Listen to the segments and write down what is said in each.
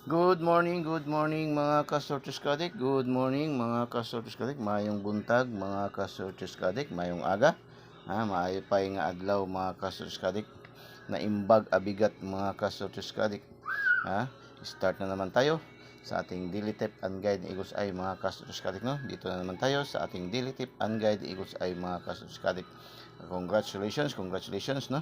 Good morning mga kasortis kadik. Good morning mga kasortis kadik. Mayong buntag mga kasortis kadik. Mayong aga. Maayo pa nga adlaw mga kasortis kadik. Naimbag abigat mga kasortis kadik. Start na naman tayo sa ating daily tip and guide ni Eagles Eye mga kasortis kadik, no? Dito na naman tayo sa ating daily tip and guide ni Eagles Eye mga kasortis kadik. Congratulations, no?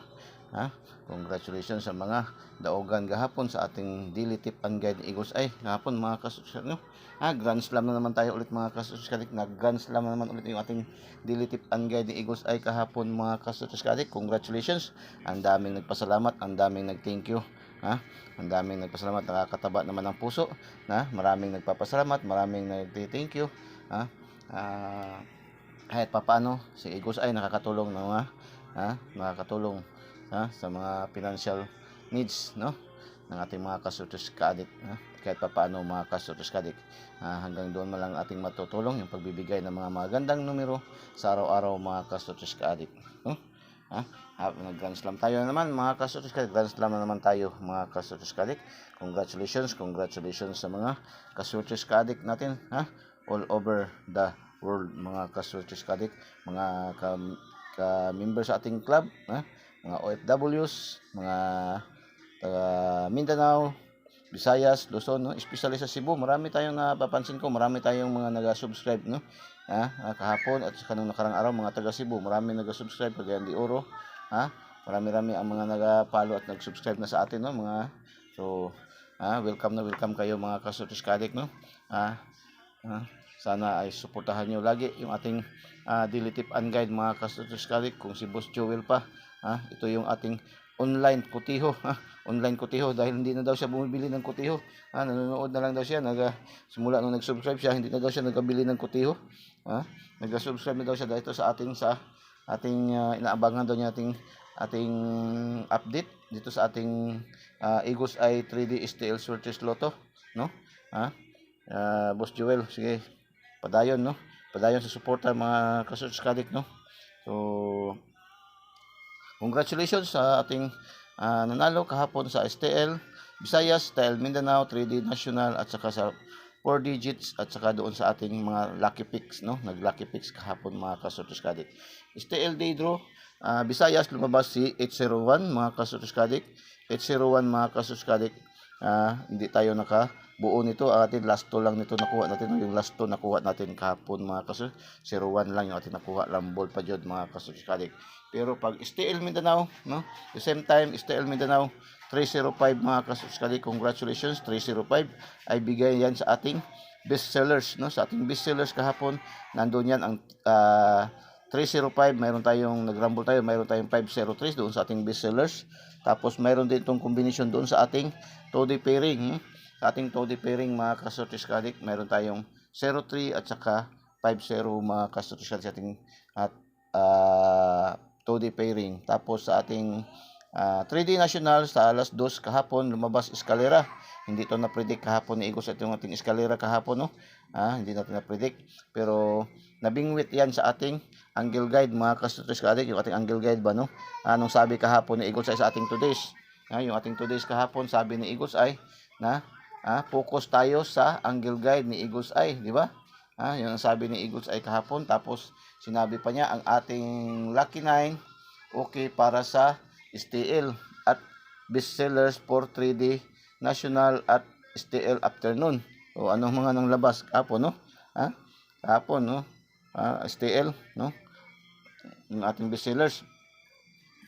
Congratulations sa mga daogan gahapon sa ating daily tip and guide ni Eagles Eye. Gahapon mga kasuskat, no? Grand Slam na naman tayo ulit mga kasuskat. Grand Slam na naman ulit yung ating daily tip and guide ni Eagles Eye kahapon mga kasuskat. Congratulations. Ang daming nagpasalamat, ang daming nag-thank you. Ang daming nagpasalamat, nakakataba naman ng puso. Maraming nagpapasalamat, maraming nag-thank you. Kahit papaano si Eagles Eye nakakatulong ng mga sa mga financial needs, no, ng ating mga kasortis ka-addict. Kahit papaano mga kasortis ka-addict, hanggang doon man lang ating matutulong yung pagbibigay ng mga magandang numero sa araw-araw mga kasortis ka-addict, no? Nag-Grand Slam tayo naman mga kasortis ka-addict. Grand Slam na naman tayo mga kasortis ka-addict. Congratulations sa mga kasortis ka-addict natin all over the world mga kasortis ka-addict, mga ka-member sa ating club, mga OFWs, mga taga Mindanao, Visayas, Luzon, no? Especially sa Cebu, marami tayong napapansin ko, marami tayong mga naga-subscribe, no? Kahapon at sa kanong nakarang araw, mga taga Cebu, marami naga-subscribe, Cagayan de Oro, marami-rami ang mga naga-follow at nag-subscribe na sa atin, no? Welcome kayo mga kasortis ka-addict, no? Sana ay suportahan nyo lagi yung ating daily tip and guide mga kasortis ka-addict. Kung si Boss Joel pa, ito yung ating online kutiho, online kutiho, dahil hindi na daw siya bumibili ng kutiho. Nanonood na lang daw siya, simula nung nag-subscribe siya, hindi na daw siya nagabili ng kutiho. Nag-subscribe na daw siya dito sa ating inaabangan daw niya ating update dito sa ating Eagles Eye 3D STL Sortes Lotto, no? Boss Joel, sige, padayon, no? Padayon sa suporta mga kasortis ka-addict, no? So congratulations sa ating nanalo kahapon sa STL Visayas, STL Mindanao, 3D National at saka sa 4 digits at saka doon sa ating mga lucky picks, no? Nag-lucky picks kahapon mga kasortis ka-addict. STL Day Draw, Visayas lumabas si 801 mga kasortis ka-addict. 801 mga kasortis ka-addict. Hindi tayo nakabuo nito, atin last 2 lang nito nakuha natin, yung last 2 nakuha natin kahapon mga kasortis. 01 lang yung atin nakuha, lambol pa jud mga kasortis ka-addict. Pero pag STL Mindanao, no, the same time STL Mindanao 305 mga kasortis ka-addict. Congratulations, 305 ay bigay yan sa ating best sellers, no? Sa ating best sellers kahapon nandoon yan ang 305. Mayroon tayong nagrumble tayo, mayroon tayong 503 doon sa ating best sellers. Tapos mayroon din itong combination doon sa ating Toddy pairing, sa ating Toddy pairing mga kasortis ka-addict, mayroon tayong 03 at saka 50 mga kasortis ka-addict sa ating Toddy pairing. Tapos sa ating 3D National sa alas 2 kahapon lumabas eskalera. Hindi to na-predict kahapon ni Eagles at yung ating eskalera kahapon, no? Hindi natin na-predict, pero nabingwit yan sa ating angle guide mga kasortis ka-addict, yung ating angle guide ba, no? Anong sabi kahapon ni Eagles ay sa ating 2 days? Yung ating 2 days kahapon, sabi ni Eagles ay na focus tayo sa angle guide ni Eagles Eye, di ba? Yung sabi ni Eagles Eye kahapon. Tapos sinabi pa niya ang ating Lucky 9 okay para sa STL at bestsellers for 3D National at STL afternoon. O anong mga nang labas kahapon, no? Kahapon, no? STL, no? Yung ating bestsellers.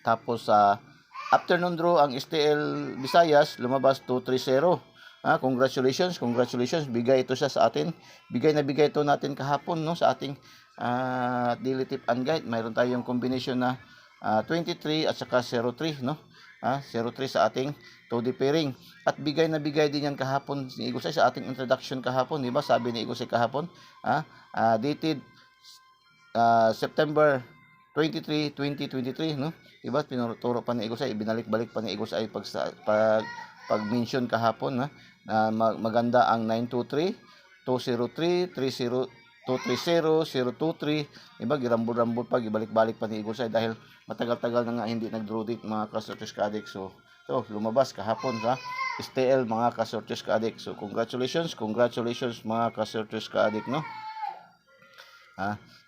Tapos sa afternoon draw ang STL Visayas lumabas 230. Congratulations. Bigay ito siya sa atin. Bigay ito natin kahapon, no, sa ating daily tip and guide. Mayroon tayong combination na 23 at saka 03, no? 03 sa ating Toddy pairing. At bigay din yan kahapon ni Eagles Eye sa ating introduction kahapon, di ba? Sabi ni Eagles Eye kahapon, dated September 23, 2023, no? Diba? Pinuturo pa ni Eagles Eye, binalik-balik pa ni Eagles Eye pag-mention kahapon, maganda ang 923, 203, 30, 230, 023, diba? Girambol-rambol pa, ibalik-balik pa ni Eagles Eye dahil matagal-tagal na nga hindi nag-draw date mga kasortis ka-addict. So lumabas kahapon sa STL mga kasortes ka-adik. So congratulations mga kasortes ka-adik, no.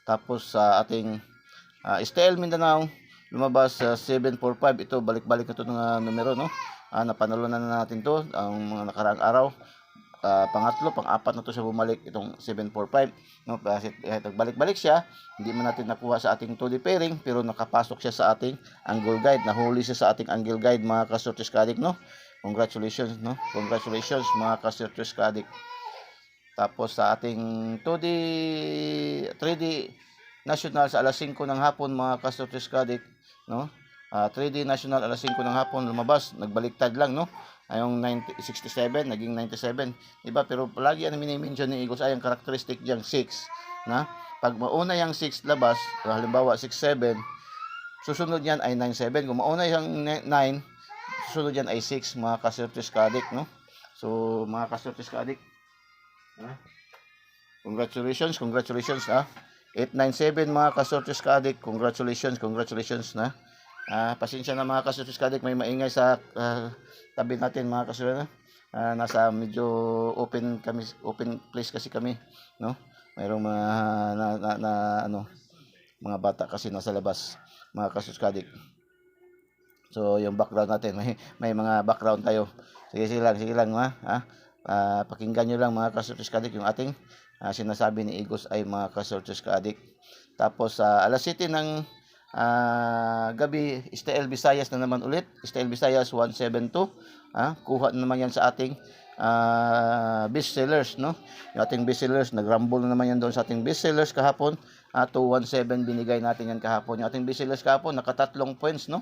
Tapos sa ating STL Mindanao lumabas sa 745. Ito balik-balik na to ng numero, no. Napanalunan na natin to ang mga nakaraang araw. Pangatlo, pang-apat na to siya bumalik, itong 745, no. Kasi nagbalik-balik siya, hindi man natin nakuha sa ating 2D pairing, pero nakapasok siya sa ating angle guide, nahuli siya sa ating angle guide mga kasortes ka-adik, no. Congratulations, no. Congratulations mga kasortes ka-adik. Tapos sa ating 3D national sa alas 5 ng hapon mga kasortes ka-adik, no. 3D national alas 5 ng hapon lumabas, nagbaliktad lang, no. Ayong 67 naging 97, diba? Pero palagi ang mini-mention ni Eagles ay ang characteristic diyang 6, na pag mauna yung 6 labas, halimbawa 67, susunod yan ay 97. Kung mauna yung 9, susunod yan ay 6 mga kasortes ka-adik, no. So mga kasortes ka-adik, congratulations 897 mga kasortes ka-adik, congratulations na. Pasensya na mga kasortes ka-adik, may maingay sa tabi natin mga kasortes, nasa medyo open place kasi kami, no. Mayroong mga mga bata kasi nasa labas mga kasortes ka-adik. So yung background natin, may mga background tayo. Sige lang pakinggan nyo lang mga kasortes ka-adik yung ating sinasabi ni Eagles ay mga kasortes ka-adik. Tapos alas 7 ng gabi, STL Visayas na naman ulit. STL Visayas 172. Kuha na naman yan sa ating best sellers, no. Yung ating best sellers, nagrumble na naman yan doon sa ating best sellers kahapon. 217 binigay natin yan kahapon. Yung ating best sellers kahapon, nakatatlong points, no.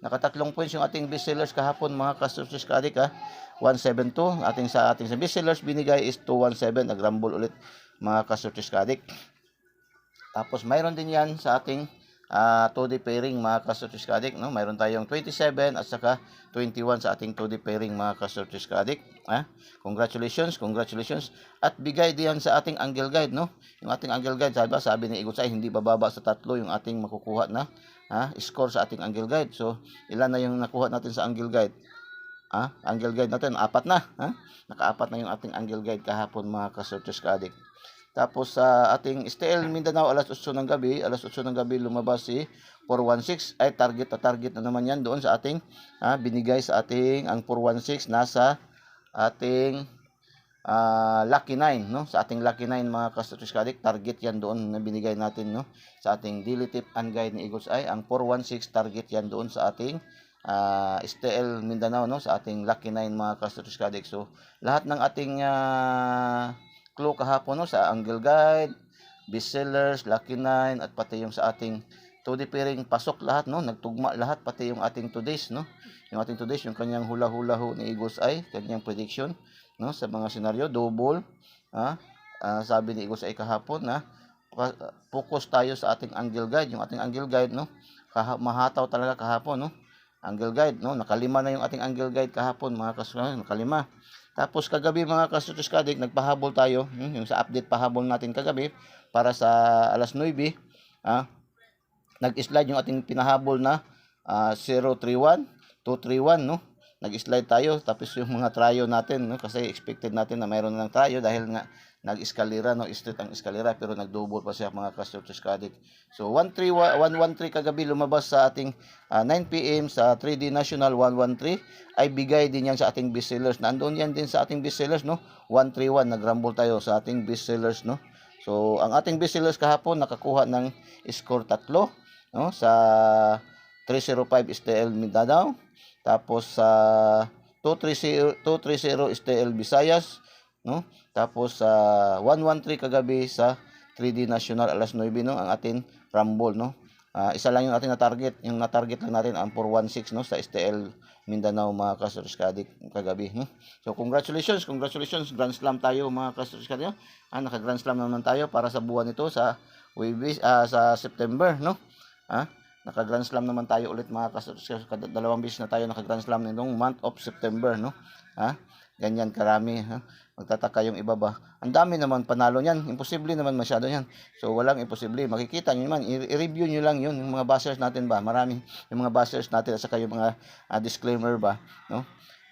Nakatatlong points yung ating best sellers kahapon mga kasortes ka-adik, 172. Sa ating best sellers binigay is 217. Nagrumble ulit mga kasortes ka-adik. Tapos mayroon din yan sa ating 2D pairing mga kasortes ka-adik, no. Mayroon tayong 27 at saka 21 sa ating 2D pairing mga kasortes ka-adik. Congratulations. At bigay diyan sa ating angle guide, no. Yung ating angle guide, sabi ni Eagles ay hindi bababa sa 3 yung ating makukuha na score sa ating angle guide. So ilan na yung nakuha natin sa angle guide? Angle guide natin 4 na, naka-4 na yung ating angle guide kahapon mga kasortes ka-adik. Tapos sa ating STL Mindanao alas 8 ng gabi lumabas si 416, ay target na naman yan doon sa ating binigay sa ating ang 416 nasa ating Lucky 9, no. Sa ating Lucky 9 mga kasortes ka-adik, target yan doon na binigay natin, no. Sa ating daily tip and guide ni Eagles ay ang 416, target yan doon sa ating STL Mindanao, no, sa ating Lucky 9 mga kasortes ka-adik. So lahat ng ating clue kahapon, no, sa angle guide, best sellers, Lucky 9 at pati yung sa ating 2D pairing, pasok lahat, no. Nagtugma lahat, pati yung ating today's, no. Yung ating today's, yung kanyang hula-hula ni Eagles ay kanyang prediction, no, sa mga senaryo double. Sabi ni Eagles ay kahapon na focus tayo sa ating angle guide. Yung ating angle guide, no, mahataw talaga kahapon, no. Angle guide, no, nakalima na yung ating angle guide kahapon mga kasortes, nakalima. Tapos kagabi mga kasortes ka-adik, nagpahabol tayo, yung sa update pahabol natin kagabi para sa alas 9, nag-slide yung ating pinahabol na 031, 231, no. Nag-slide tayo, tapos yung mga tryo natin, no, kasi expected natin na mayroon ng tryo dahil nga nag-eskalera, no, straight ang eskalera, pero nag-double pa siya mga kasortes ka-adik. So 113 kagabi lumabas sa ating 9 PM sa 3D National 113, ay bigay din yan sa ating best sellers. Nandoon yan din sa ating best sellers, no. 131, nagrumble tayo sa ating best sellers, no. So ang ating best sellers kahapon nakakuha ng score 3, no, sa 305 STL Mindanao. Tapos sa 230 STL Visayas, no. Tapos sa 113 kagabi sa 3D National alas 9, no, ang ating rumble, no. Isa lang yung ating na-target. Yung na-target lang natin ang 416, no, sa STL Mindanao mga kasortes ka-adik kagabi, no. So congratulations, Grand Slam tayo mga kasortes ka-adik. Naka-Grand Slam naman tayo para sa buwan ito sa sa September, no. Naka-Grand Slam naman tayo ulit mga kasortes. Dalawang beses na tayo naka-Grand Slam nitong month of September, no. Ganyan karami, magtataka yung iba ba. Ang dami naman panalo niyan. Imposible naman masyado yan. So walang imposible. Makikita niyo naman, i-review niyo lang yun, yung mga bashers natin ba. Marami yung mga bashers natin at saka yung mga disclaimer ba, no.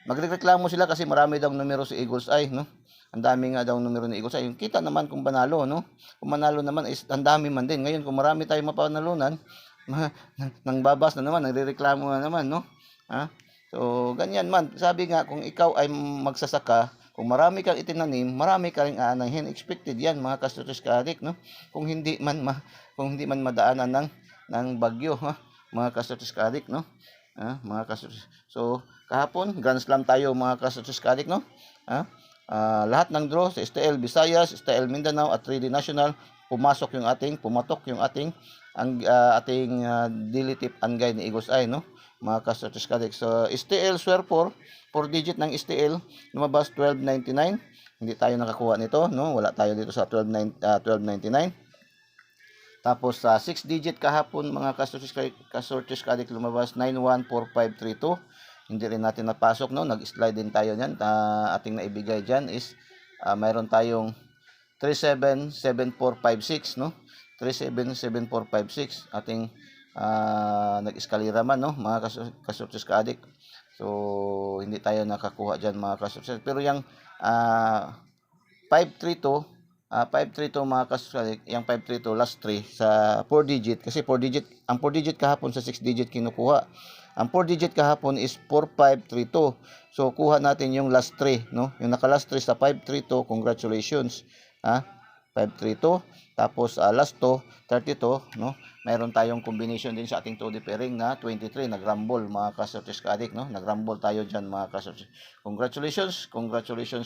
Magrereklamo sila kasi marami daw numero si Eagles Eye, no? Ang dami nga daw numero ni Eagles Eye. Yung kita naman kung panalo, no? Kung manalo naman is ang dami man din. Ngayon kung marami tayong mapanalunan, nang babas na naman, nagrereklamo na naman, no? Ha? So, ganyan man. Sabi nga, kung ikaw ay magsasaka, kung marami kang itinanim, marami ka ring aanahin. Expected yan, mga kastutus kaadik, no? Kung hindi man madaanan ng bagyo, ha? Mga kastutus kaadik, no? Mga kastutus. So, kahapon, Grand Slam tayo, mga kastutus kaadik, no? Lahat ng draw sa STL Visayas, STL Mindanao at 3D National, pumatok yung ating daily tip angay ni Eagles Eye, no? Mga kastutus kaadik. So, STL Swear 4 digit ng STL, lumabas 12.99. Hindi tayo nakakuha nito, no? Wala tayo dito sa 12.99. Tapos sa 6 digit kahapon, mga kasortis kadik, lumabas 914532. Hindi rin natin napasok, no? Nag-slide din tayo niyan. Ating naibigay diyan is mayroon tayong 377456, no? 377456 ating nag-eskalera man, no? Mga kasortis kadik. So, hindi tayo nakakuha dyan, mga kasurses. Pero yung 532 mga kasurses, yung 532 last 3 sa 4 digit. Kasi 4 digit, ang 4 digit kahapon sa 6 digit kinukuha. Ang 4 digit kahapon is 4532. So, kuha natin yung last 3, no? Yung naka-last 3 sa 532, congratulations. 532. Tapos, last 2, 32, no? Mayroon tayong combination din sa ating 2D pairing na 23, nag-rumble, mga kasurtis kadik, no? Nag-rumble tayo dyan, mga kasurtis. Congratulations,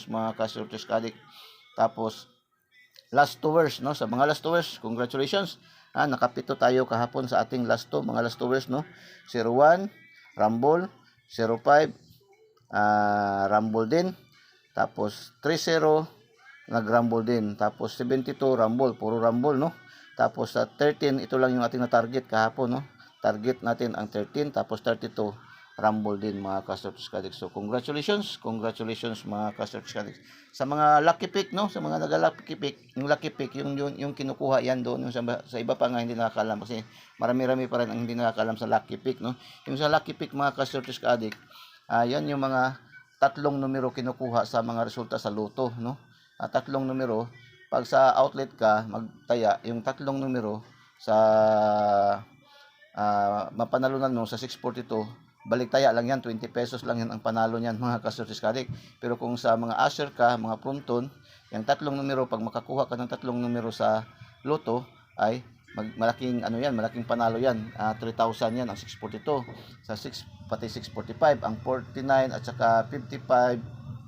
mga kasurtis kadik. Tapos, last 2 hours, no? Sa mga last 2 hours, congratulations. Nakapito tayo kahapon sa ating last 2, mga last 2 hours, no? 01, rumble, 05, rumble din. Tapos, 30, nag-rumble din. Tapos 72 rumble, puro rumble, no? Tapos sa 13, ito lang yung ating na-target kahapon, no? Target natin ang 13, tapos 32 rumble din, mga kasurtis kadik. So congratulations mga kasurtis kadik. Sa mga lucky pick, no? Sa mga naga-lucky pick, yung lucky pick, yung kinukuha yan doon, yung sa iba pa nga hindi nakakalam kasi marami-rami pa rin ang hindi nakakalam sa lucky pick, no? Yung sa lucky pick, mga kasurtis kadik, yan yung mga tatlong numero kinukuha sa mga resulta sa loto, no? Tatlong numero, pag sa outlet ka magtaya yung tatlong numero sa mapanalunan mo sa 642, balik taya lang yan, 20 pesos lang yan ang panalo niyan, mga kasurtis kadik. Pero kung sa mga asher ka, mga pronton, yung tatlong numero, pag makakuha ka ng tatlong numero sa loto, ay malaking malaking panalo yan. 3,000 yan ang 642. Sa 6 pati 645, ang 49 at saka 55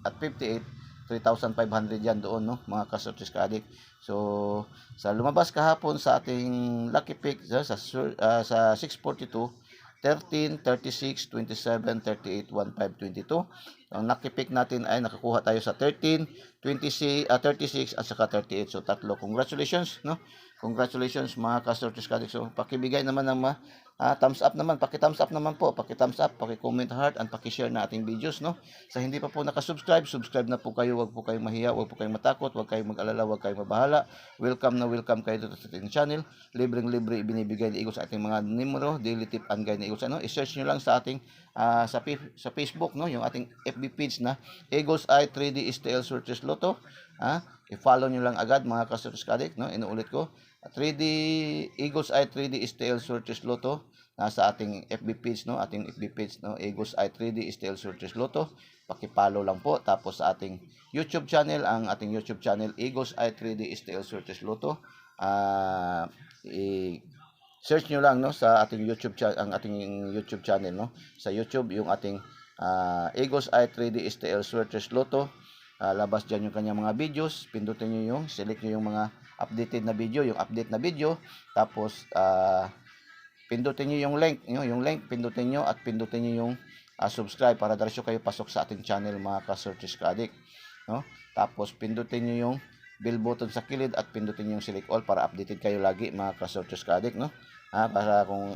at 58, 3,500 yan doon, no, mga kasurtis kadik. So, sa lumabas kahapon sa ating lucky pick sa 642, 13, 36, 27, 38, 15, 22. Ang lucky pick natin ay nakakuha tayo sa 13, 36 at saka 38. So, tatlo. Congratulations, no? Congratulations, mga kasurtis kadik. So, pakibigay naman ng thumbs up naman, paki-thumbs up naman po, paki-thumbs up, paki-comment heart, and paki-share na ating videos, no? Sa hindi pa po nakasubscribe, subscribe na po kayo, wag po kayong mahiya, wag po kayong matakot, wag kayong mag-alala, wag kayong mabahala. Welcome kayo dito sa ating channel. Libreng-libre ibinibigay ni Eagles sa ating mga numero, daily tip and guide ni Eagles, no? I-search niyo lang sa ating sa Facebook, no, yung ating FB page na Eagles Eye 3D STL Searches Lotto. I-follow niyo lang agad, mga kasurtis kadik, no? Inuulit ko, 3D Eagles Eye 3D STL Searches Lotto. Nasa ating FB page, no, ating FB page, no, Eagles Eye 3D STL Searches Lotto. Paki-follow lang po. Tapos sa ating YouTube channel, ang ating YouTube channel Eagles Eye 3D STL Searches Lotto. I-search nyo lang, no, sa ating YouTube ang ating YouTube channel, no. Sa YouTube yung ating Eagles Eye 3D STL Searches Lotto. Labas dyan yung kanyang mga videos. Pindutin nyo yung, select nyo yung mga updated na video, yung update na video. Tapos pindutin niyo yung link, pindutin niyo at pindutin niyo yung subscribe para diretso kayo pasok sa ating channel, mga kasurtis kadik, no? Tapos pindutin niyo yung bell button sa kilid at pindutin niyo yung select all para updated kayo lagi, mga kasurtis kadik, no? Para kung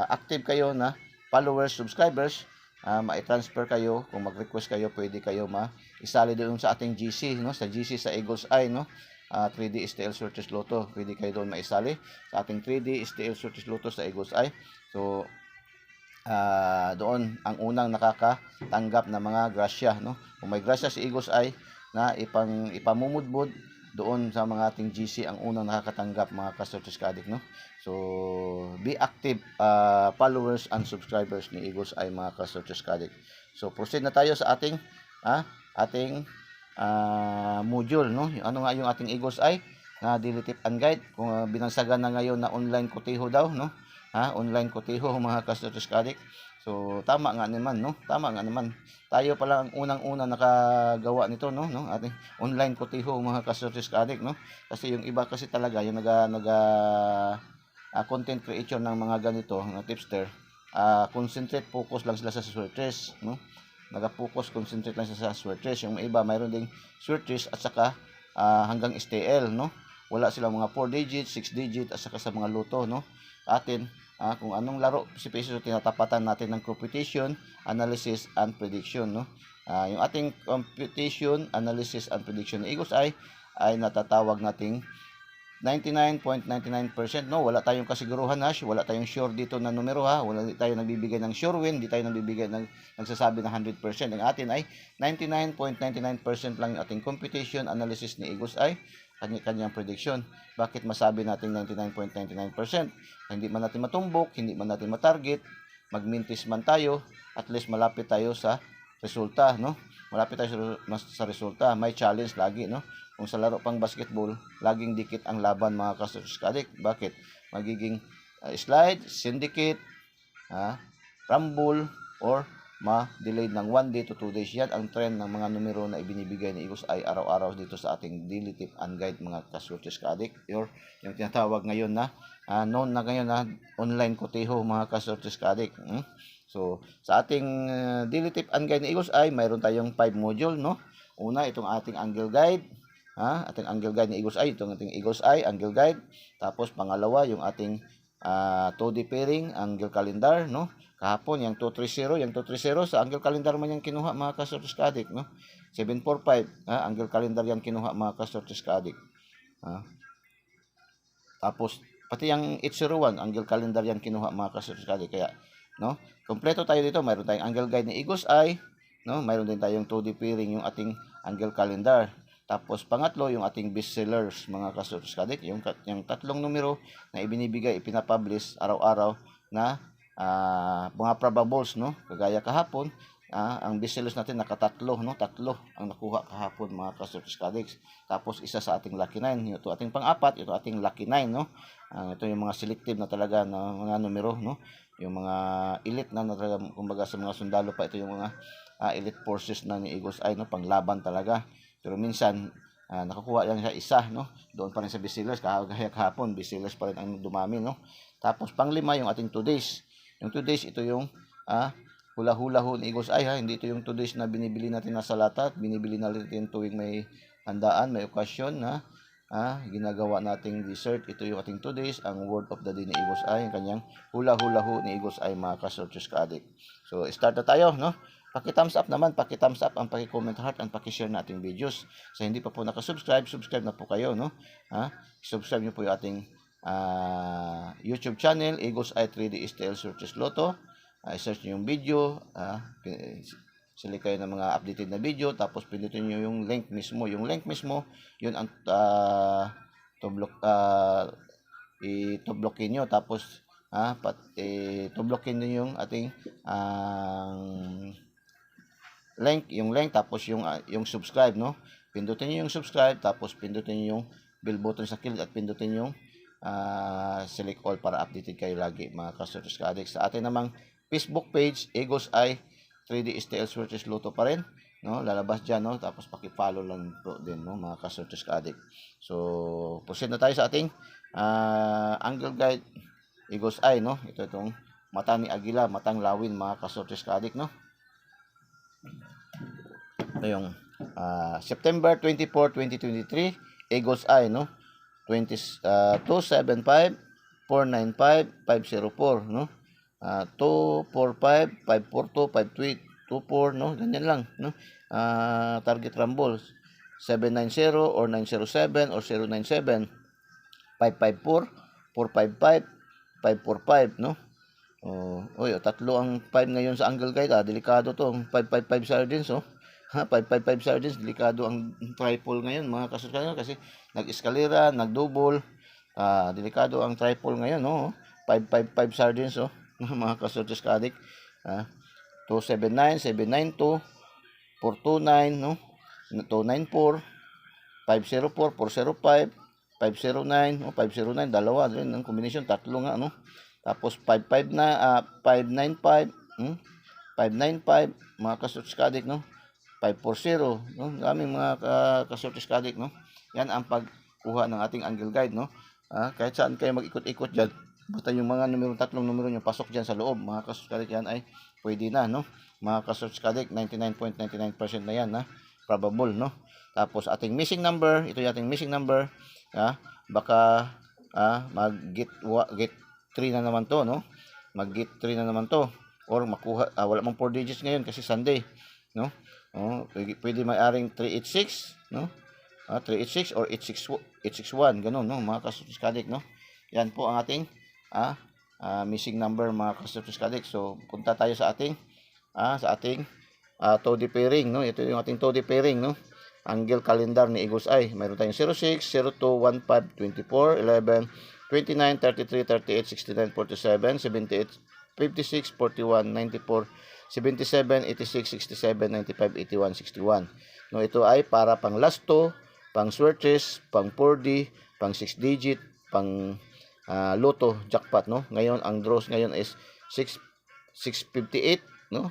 active kayo na followers, subscribers, ma-transfer kayo, kung mag-request kayo, pwede kayo isali doon sa ating GC, no? Sa GC sa Eagles Eye, no? 3D STL Searches Lotto, pwede kayo doon maisali sa ating 3D STL Searches Lotto sa Eagles Eye. So, doon ang unang nakakatanggap ng mga grasya, no? Kung may grasya si Eagle's Eye na ipamumudbud, doon sa mga ating GC ang unang nakakatanggap, mga ka-Searches Ka-Addict, no? So be active followers and subscribers ni Eagle's Eye, mga ka-Searches Ka-Addict. So proceed na tayo sa ating ating module, no? Ano nga yung ating Eagle's Eye na daily tip and guide, kung binansagan na ngayon na online koteho daw, no? Online koteho, mga ka-Searches Ka-Addict. So tama nga naman, no? Tama nga naman. Tayo pa lang ang unang-una nakagawa nito, no? Ating online koteho, mga ka-Searches Ka-Addict, no? Kasi yung iba kasi talaga yung content creation ng mga ganito na tipster, concentrate, focus lang sila sa searches, no? Naga-focus, concentrate lang sila sa searches. Yung iba mayroon ding searches at saka hanggang STL, no? Wala silang mga 4 digit, 6 digit at saka sa mga luto, no? Atin, kung anong laro si peso, tinatapatan natin ng computation, analysis, and prediction, no? Yung ating computation, analysis, and prediction ni Eagle's Eye ay natatawag nating 99.99%, no? Wala tayong kasiguruhan, wala tayong sure dito na numero, wala tayong nagbibigay ng sure win, di tayo nagbibigay ng nagsasabi ng 100%. Ang atin ay 99.99% lang yung ating computation, analysis ni Eagle's Eye, kanyang prediction. Bakit masabi natin 99.99%? Hindi man natin matumbok, hindi man natin matarget, magmintis man tayo, at least malapit tayo sa resulta, no? Malapit tayo sa resulta. May challenge lagi, no? Kung sa laro pang basketball, laging dikit ang laban, mga ka-Searches Ka-Addict. Bakit? Magiging slide, syndicate, rumble, or ma-delayed ng 1 day to 2 days. Yan ang trend ng mga numero na ibinibigay ni Eagle's Eye araw-araw dito sa ating daily tip and guide, mga ka-Searches Ka-Addict. Or yung tinatawag ngayon na known na ngayon na online koteho, mga ka-Searches Ka-Addict. So sa ating daily tip and guide ni Eagle's Eye, mayroon tayong 5 module, no? Una, itong ating angle guide, ating angle guide ni Eagle's Eye, itong ating Eagle's Eye angle guide. Tapos pangalawa, yung ating 2D pairing angle calendar, no? Kahapon yung 230, yung 230 sa angle calendar man yung kinuha, mga ka-Searches Ka-Addict, no? 745, angle calendar yan kinuha, mga ka-Searches Ka-Addict. Tapos pati yung 801 angle calendar yan kinuha, mga ka-Searches Ka-Addict. Kaya, no, kompleto tayo dito. Mayroon tayong angle guide ni Eagle's Eye, no? Mayroon din tayong 2D pairing, yung ating angle calendar. Tapos pangatlo, yung ating best sellers, mga ka-Searches Ka-Addict, yung tatlong numero na ibinibigay, ipinapublish araw-araw na mga probables, no? Kagaya kahapon, ang best sellers natin nakatatlo, no? Tatlo ang nakuha kahapon, mga ka-Searches Ka-Addict. Tapos isa sa ating lucky 9, ito ating pang-apat, ito ating lucky 9, no? Ito yung mga selective na talaga na mga numero, no? Yung mga elite na talaga, kumbaga sa mga sundalo pa, ito yung mga elite forces na ni Eagle's Eye, no? Panglaban talaga. Pero minsan nakakuha lang siya isa, no? Doon pa rin sa best sellers, kagaya kahapon, best sellers pa rin ang dumami, no? Tapos panglima, yung ating 2 days. Yung 2 days, ito yung hula-hula ho ni Eagle's Eye, hindi ito yung 2 days na binibili natin nasa lata, binibili natin tuwing may handaan, may okasyon na ginagawa nating dessert. Ito yung ating 2 days, ang word of the day ni Eagle's Eye, yung kanyang hula-hula ho ni Eagle's Eye, mga ka-Searches Ka-Addict. So start na tayo, no? Paki-thumbs up naman, paki-thumbs up, ang paki-comment heart, and paki-share na ating videos. Sa hindi pa po nakasubscribe, subscribe na po kayo, no? Subscribe niyo po yung ating YouTube channel, Eagle's Eye 3D STL Searches Lotto. I-search niyo yung video, select kayo ng mga updated na video, tapos pindutin niyo yung link mismo. Yung link mismo, yun ang i-to-blockin niyo, tapos to-blockin niyo yung ating link, tapos yung subscribe, no? Pindutin niyo yung subscribe, tapos pindutin niyo yung bell button sa kilid, at pindutin yung select all para updated kayo lagi, mga ka-Searches Ka-Addict. Sa atin namang Facebook page, Eagle's Eye 3D STL Searches Lotto pa rin, no? Lalabas dyan, no? Tapos paki-follow lang po din, no, mga ka-Searches Ka-Addict. So proceed na tayo sa ating angle guide Eagle's Eye, no? Itong mata ni Agila, matang lawin, mga ka-Searches Ka-Addict, no? Ito yung September 24, 2023, Eagle's Eye, no? 275 495 504, no? 245 542 524, no? Ganyan lang, no? Target rumble 790 or 907 or 097 554 455 545, no? Oh, oy, tatlo ang 5 ngayon sa angle guide, delikado 'to, 555 sardines, oh. 555 sardines, delikado ang triple ngayon mga kasuskadik kasi nag-eskalera, nag-double, delikado ang triple ngayon, oh. 555 sardines, oh, mga kasuskadik. 279, 792, 429, no? 294, 504, 405, 509, 509, dalawa din ang combination, tatlo nga, no? Tapos 55 na 595, 595 mga kasortiskadik, no? 540, no? Daming mga kasortiskadik, no? Yan ang pagkuha ng ating angle guide, no? Kahit saan kayo mag-ikot-ikot diyan, basta yung mga numero, tatlong numero nyo pasok diyan sa loob, mga kasortiskadik, yan ay pwede na, no? Mga kasortiskadik, 99.99% na yan, na probable, no? Tapos ating missing number, ito yung ating missing number, baka mag-get 3 na naman to, no? Mag-get 3 na naman to, or makuha, wala mang 4 digits ngayon kasi Sunday, no? Pwede may-aring 386, no? 386 or 861, ganun, no? Mga kasortiskadik, no? Yan po ang ating missing number, mga kasortiskadik. So punta tayo sa ating Toddy pairing, no? Ito yung ating Toddy pairing, no? Angle calendar ni Eagles Eye. Mayroon tayong 06, 02, 15, 24, 11, 29, 33, 38, 69, 47, 78, 56, 41, 94, 77, 86, 67, 95, 81, 61. No, ito ay para pang last 2, pang swirches, pang 4D, pang 6 digit, pang loto, jackpot, no? Ngayon ang draws ngayon is 658, no?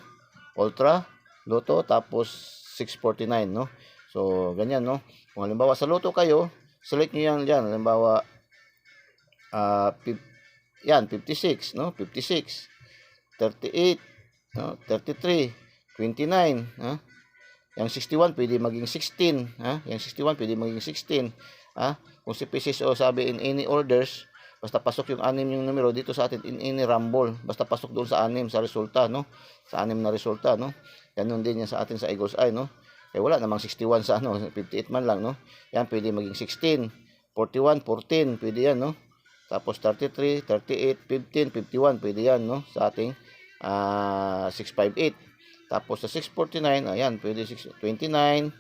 Ultra, loto, tapos 649, no? So, ganyan, no? Kung halimbawa sa loto kayo, select nyo yan dyan. Halimbawa, yan, 56, no? 56, 38, no? 33, 29, ha? Yung 61, pwede maging 16, ha? Yung 61, pwede maging 16, ha? Kung si PCSO sabi in any orders, basta pasok yung 6 yung numero dito sa atin in any rumble, basta pasok doon sa 6 sa resulta, no? Sa 6 na resulta, no? Ganun din yan sa atin sa Eagles Eye, no? Wala namang 61 sa 58 man lang, no? Yan, pwede maging 16, 41, 14, pwede yan, no? Tapos 33, 38, 15, 51, pwede yan, no? Sa ating 658. Tapos sa 649, ayan, pwede 29, 29,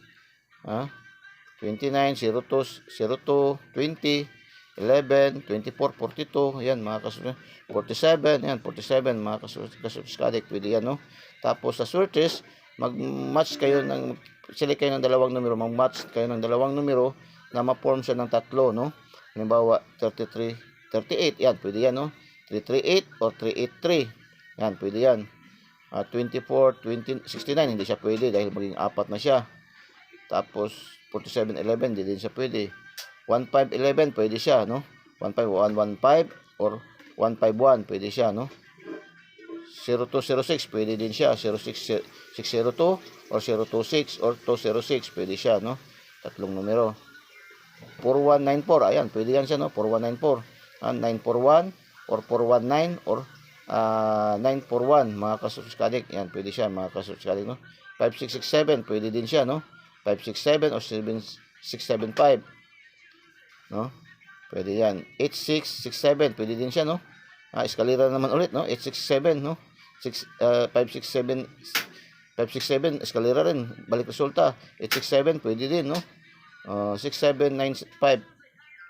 02, 02, 20, 11, 24, 42, ayan, mga kasunod, 47, ayan, 47, mga kasunod, pwede yan, no? Tapos sa swirches, mag-match kayo select kayo ng dalawang numero, mag-match kayo ng dalawang numero na ma-form siya ng tatlo, no? Halimbawa, 33, 38, yan, pwede yan, no? 338 or 383, yan, pwede yan. 24, 20, 69, hindi siya pwede dahil maging 4 na siya. Tapos, 47, 11, hindi din siya pwede. 15, 11, pwede siya, no? 15, 115 or 151, pwede siya, no? 0206, pwede din siya. 0602 or 026 or 206, pwede siya, no? Tatlong numero. 4194, ayan, pwede yan siya, no? 4194, 941 or 419 or 941, mga kasurskadik, yan, pwede siya, mga kasurskadik, no? 5667, pwede din siya, no? 567 or 7675, no? Pwede yan. 8667, pwede din siya, no? Eskalera naman ulit, no? 867, no? 567, eskalera rin, balik resulta. 867, pwede din, no? 6795,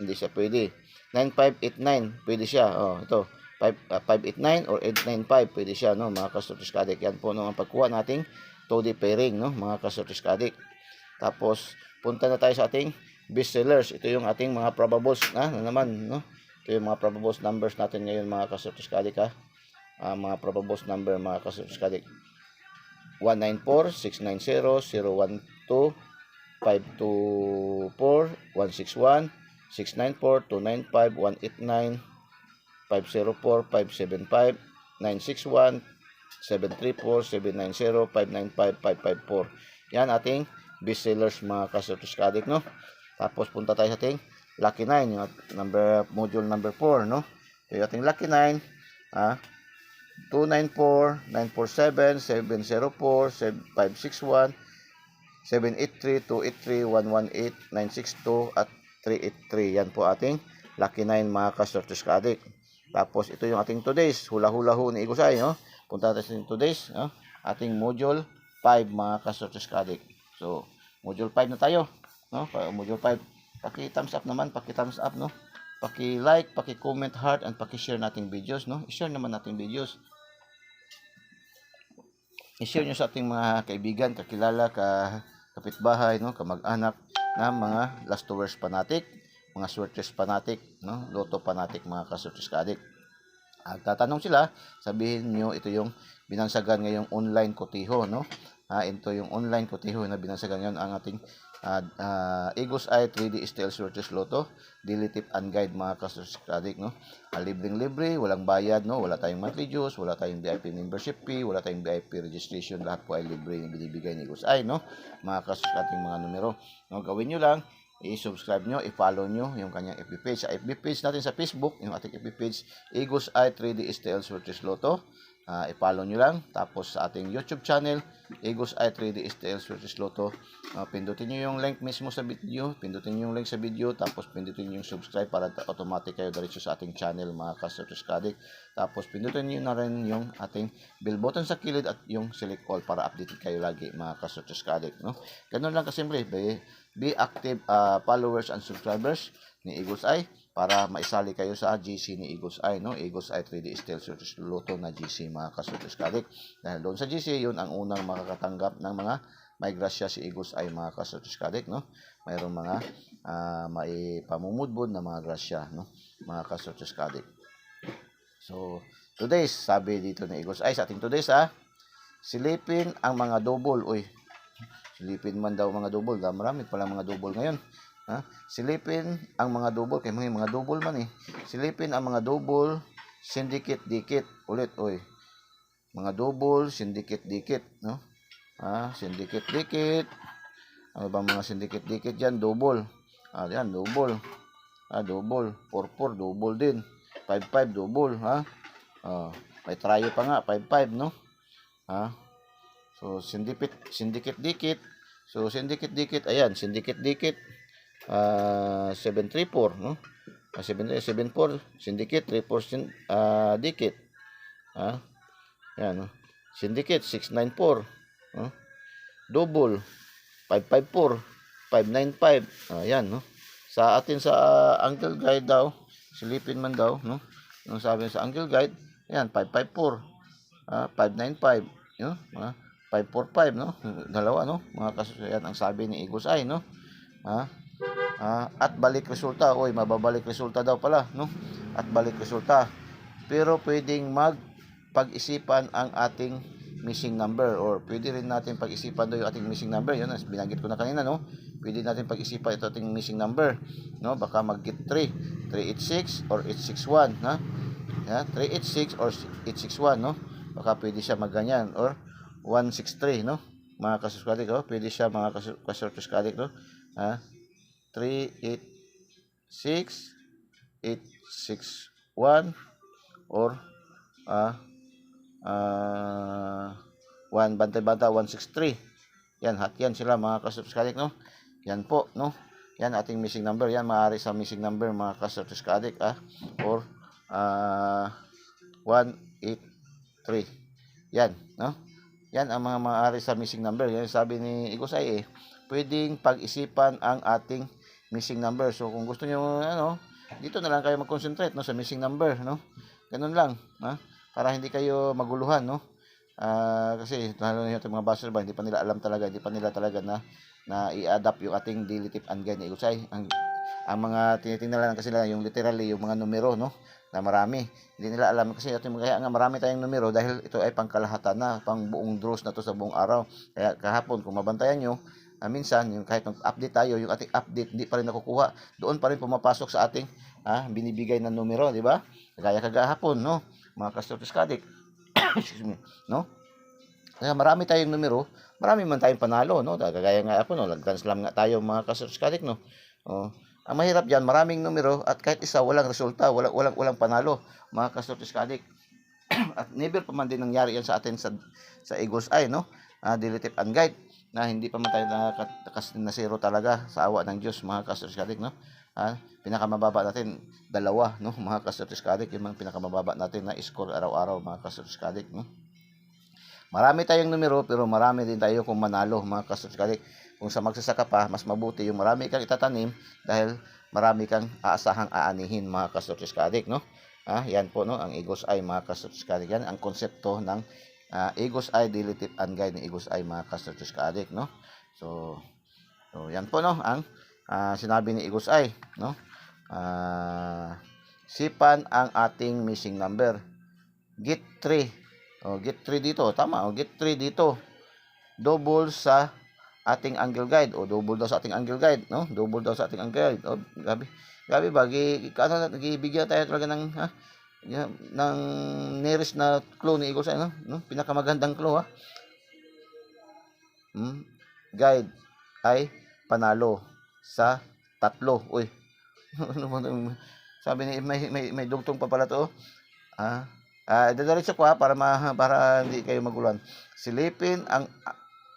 hindi siya pwede. 9589, pwede siya. Ito, 589 or 895, pwede siya, no? Mga kasurtiskadik, yan po, no? Ang pagkuha nating Toddy pairing, no? Mga kasurtiskadik. Tapos, punta na tayo sa ating best sellers. Ito yung ating mga probables na naman, no? Ito yung mga probables numbers natin ngayon, mga kasurtiskadik, ha? Mga probables number, mga kasurtiskadik. 194, 690, 012, 524, 161, 694, 295, 189, 504, 575, 961, 734, 790, 595, 554. Yan ating best sellers, mga kasurtiskadik, no? Tapos punta tayo sa ating Lucky 9, yung module number 4, no? Ito yung ating Lucky 9, 294, 947, 704, 561, 783, 283, 118, 962, at 383. Yan po ating Lucky 9, mga kasurtiskadik. Tapos ito yung ating today's hula-hula ho ni Igos Eye, no? Punta tayo sa today's, no? Ating module 5 mga ka-Sortes Ka-Addict. So, module 5 na tayo, no? Module 5. Paki-thumbs up naman, paki-thumbs up, no? Paki-like, paki-comment heart, and paki-share nating videos, no? I-share naman nating videos. I-share nyo sa ating mga kaibigan, kakilala, kapitbahay, no? Kamag-anak na mga last hours fanatic, mga swertres fanatic, no? Loto fanatic, mga ka-Sortes Ka-Addict. At tatanong sila, sabihin nyo ito yung binansagan ngayong online kotiho, no? Ito yung online kotiho na binansagan ngayon ang ating Igos Eye 3D STL Swertres Lotto, Daily Tip and Guide, mga ka-Sortes Ka-Addict, no? Libreng-libre, walang bayad, no? Wala tayong monthly dues, wala tayong VIP membership fee, wala tayong VIP registration, lahat po ay libre yung binibigay ni Igos Eye, no? Mga ka-Sortes Ka-Addict, mga numero, no? Gawin nyo lang, i-subscribe nyo, i-follow nyo yung kanyang FB page. Sa FB page natin sa Facebook, yung ating FB page, Igos Eye 3D STL Swertres Lotto. I-follow nyo lang. Tapos sa ating YouTube channel, Igos Eye 3D STL Swertres Lotto. Pindutin nyo yung link mismo sa video. Pindutin nyo yung link sa video. Tapos pindutin nyo yung subscribe para automatic kayo diretso sa ating channel, mga ka-Sortes Ka-Addict. Tapos pindutin nyo na rin yung ating bell button sa kilid at yung select all para updated kayo lagi, mga ka-Sortes Ka-Addict, no? Ganun lang kasimple. Be active followers and subscribers ni Igos Eye para maisali kayo sa GC ni Igos Eye, no? Igos Eye 3D STL Swertres Lotto na GC, mga ka-Sortes Ka-Addict. Dahil doon sa GC, yun ang unang makakatanggap ng mga may grasya si Igos Eye, mga ka-Sortes Ka-Addict, no? Mayroong mga maipamumudbod na mga grasya, no? Mga ka-Sortes Ka-Addict. So, today's, sabi dito ni Igos Eye sa ating today's, silipin ang mga double. Uy, silipin man daw mga double. Marami pala mga double ngayon. Silipin ang mga double. Kaya mga double man eh. Silipin ang mga double, syndicate-dikit. Ulit, uy. Mga double, syndicate-dikit, no? Syndicate-dikit. Ano ba mga syndicate-dikit dyan? Double. Yan, double. Double. 4-4, double din. 5-5, double, may tryo pa nga, 5-5, no? So, syndicate-dikit. So, syndicate-dikit, ayan, syndicate-dikit, 7-3-4, no? 7-4, syndicate, 3-4, dikit. Ayan, no? Syndicate, 6-9-4, no? Double, 5-5-4, 5-9-5, ayan, no? Sa atin sa Angle Guide daw, silipin man daw, no? Yung sabi sa Angle Guide, ayan, 5-5-4, 5-9-5, no? 5-4-5, no? Dalawa, no? Mga yan ang sabi ni Igos Eye, no? At balik resulta. Oy, mababalik resulta daw pala, no? At balik resulta. Pero pwedeng pag-isipan ang ating missing number, or pwede rin natin pag-isipan daw yung ating missing number. Yun, binanggit ko na kanina, no? Pwede natin pag-isipan ito ating missing number, no? Baka mag-get 386 or 861, ha? 386 or 861, no? Baka pwede siya magganyan, or 163, no? Mga ka-Sortes Ka-Addict, no? Pwede siya, mga ka-Sortes Ka-Addict, no? 386 861 or 1 bantay-banta 163. Yan, yan sila, mga ka-Sortes Ka-Addict, no? Yan po, no? Yan ating missing number. Yan maaari sa missing number, mga ka-Sortes Ka-Addict, or 183. Yan, no? Yan ang mga maaari sa missing number. Yan sabi ni Igos Eye, pwedeng pag-isipan ang ating missing number. So kung gusto niyo, dito na lang kayo mag-concentrate, no, sa missing number, no? Ganun lang, para hindi kayo maguluhan, no? Kasi lalo na yung mga basher ba, hindi pa nila talaga na i-adapt yung ating daily tip and guide ni Igos Eye. Ang mga tinitingnan lang kasi nila yung literally yung mga numero, no, na marami. Hindi nila alam kasi kaya nga marami tayong numero dahil ito ay pangkalahatan na, pang buong draws na to sa buong araw. Kaya kahapon kung mabantayan nyo, minsan yung kahit mag-update tayo, yung ating update hindi pa rin nakukuha. Doon pa rin pumapasok sa ating binibigay na numero, di ba? Kaya kagahapon, no, mga ka-Sortes Ka-Addict. Excuse me, no? Kaya marami tayong numero, marami man tayong panalo, no? Kagaya nga ako, no, Grand Slam nga tayo, mga ka-Sortes Ka-Addict, no? Ang mahirap diyan, maraming numero at kahit isa walang resulta, walang panalo, mga ka-Sortes Ka-Addict. At never pa man din nangyari yan sa atin sa Igos Eye, no? Daily Tip and Guide. na hindi pa man tayo na zero talaga sa awa ng Diyos, mga ka-Strategic, no? Pinakamababa natin, 2, no, mga ka-Strategic, yung mga pinakamababa natin na score araw-araw, mga ka-Strategic, no? Marami tayong numero, pero marami din tayo kung manalo, mga ka-Strategic. Kung sa magsasaka pa, mas mabuti yung marami kang itatanim dahil marami kang aasahang aanihin, mga ka-Strategic, no? Yan po, no, ang Eagle's Eye, mga ka-Strategic. Yan ang konsepto ng Eagle's Eye Daily Tip and Guide ng Eagle's Eye, mga ka-Strategic, no? So yan po, no, ang sinabi ni Eagle's Eye, no? Sipan ang ating missing number. Get 3. Get 3 dito. Tama. Get 3 dito. Double sa ating angle guide. Double daw sa ating angle guide, no? Double daw sa ating angle guide. Grabe. Grabe ba? Nagibigyan tayo talaga ng ng nearest na clue ni Eagle's Eye, no? Pinakamagandang clue, ha. Guide ay panalo sa 3. Uy. Sabi ni may dugtong pa pala to. Diretso ko, para hindi kayo maguluhan. Silipin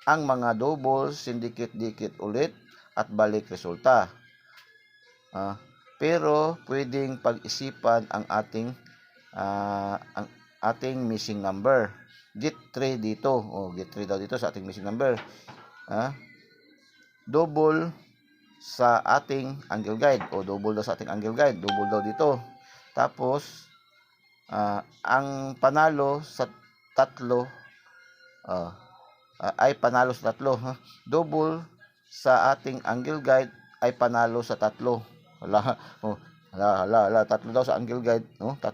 ang mga double, sindikit-dikit ulit at balik resulta. Pero pwedeng pag-isipan ang ating missing number. Get 3 dito. Get 3 daw dito sa ating missing number. Double sa ating angle guide. Double daw sa ating angle guide. Double daw dito. Tapos, ang panalo sa 3 ay panalo sa 3. Double sa ating angle guide ay panalo sa 3. Hala, 3 daw sa angle guide, no? 3,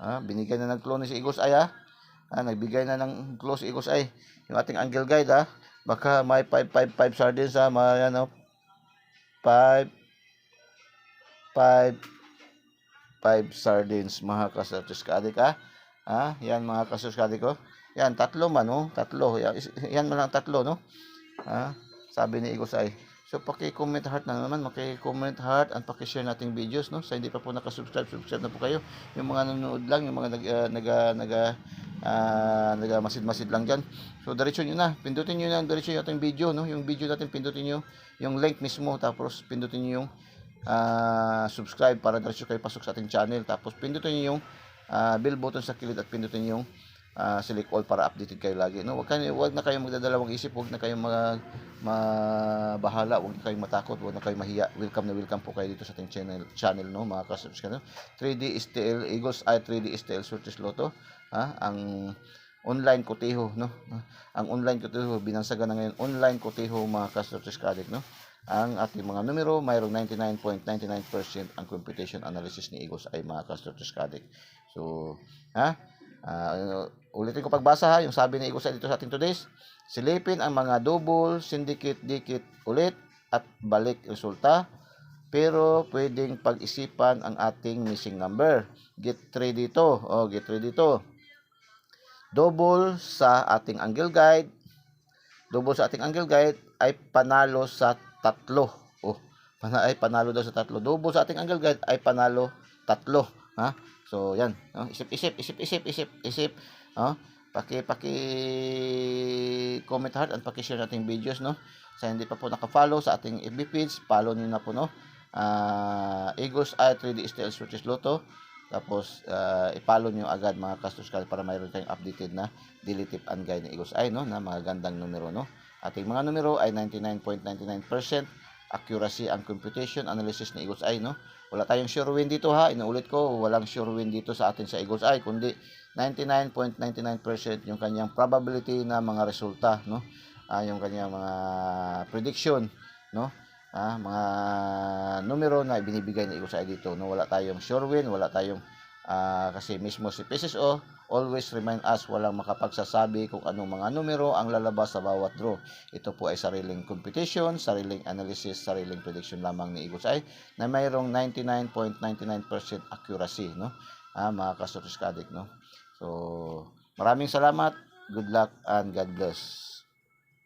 ha. Binigay na ng clue ni si Eagle's Eye, nagbigay na ng clue si Eagle's Eye. Yung ating angle guide, baka may 5 sardines, may 5 sardines, mga ka-Strategic, yan, mga ka-Strategic ko. Yan, 3 man, no? 3. Yan man lang 3, no? Sabi ni Eagle's Eye. So, paki-comment heart na naman, maki-comment heart at paki-share nating videos, no? Sa hindi pa po nakasubscribe, subscribe na po kayo. Yung mga nanonood lang, yung mga masid-masid lang dyan. So, diretso nyo na. Pindutin nyo na diretso yung ating video, no? Yung video natin, pindutin nyo yung link mismo. Tapos, pindutin nyo yung subscribe para diretso kayo pasok sa ating channel. Tapos, pindutin nyo yung bell button sa kilid at pindutin yung select all para updated kayo lagi, no? Wag na kayong magdadalawang isip, wag na kayong mabahala, wag na kayong matakot, wag na kayong mahiya. Welcome po kayo dito sa ating channel, no, mga ka-subscribe, no? 3D STL Eagle's Eye 3D STL Sortes Lotto, ang online koteho, no? Ang online koteho, binansagan na ngayon online koteho, mga ka-subscribe, no? Ang ating mga numero, mayroong 99.99% ang computation analysis ni Eagle's Eye, mga ka-subscribe. So, ulitin ko pagbasa, yung sabi ni Eagle's Eye dito sa ating today's, silipin ang mga double, sindikit-dikit ulit at balik resulta, pero pwedeng pag-isipan ang ating missing number. Get 3 dito. Get 3 dito. Double sa ating angle guide. Double sa ating angle guide ay panalo sa 3. Ay panalo daw sa 3. Double sa ating angle guide ay panalo 3. So, yan. Isip. Paki-comment heart at paki-share nating videos, no? Sa hindi pa po naka-follow sa ating FB page, follow niyo na po, no? Eagle's Eye 3D STL Sortes Lotto. Tapos, i-follow niyo agad, mga ka-subscribe, para mayroon tayong updated na daily tip and guide ng Eagle's Eye, no? Na mga gandang numero, no? Ating mga numero ay 99.99% accuracy ang computation analysis ng Eagle's Eye, no? Wala tayong sure win dito, ha. Inuulit ko, walang sure win dito sa atin sa Eagle's Eye, kundi 99.99% yung kanyang probability na mga resulta, no? Yung kanyang mga prediction, no? Mga numero na binibigay ng Eagle's Eye dito, no? Wala tayong sure win, wala tayong kasi mismo si PSSO always remind us, walang makapagsasabi kung anong mga numero ang lalabas sa bawat draw. Ito po ay sariling computation, sariling analysis, sariling prediction lamang ni Eagle's Eye na mayroong 99.99% accuracy, no? Mga ka-subscribe, no? So, maraming salamat, good luck, and God bless.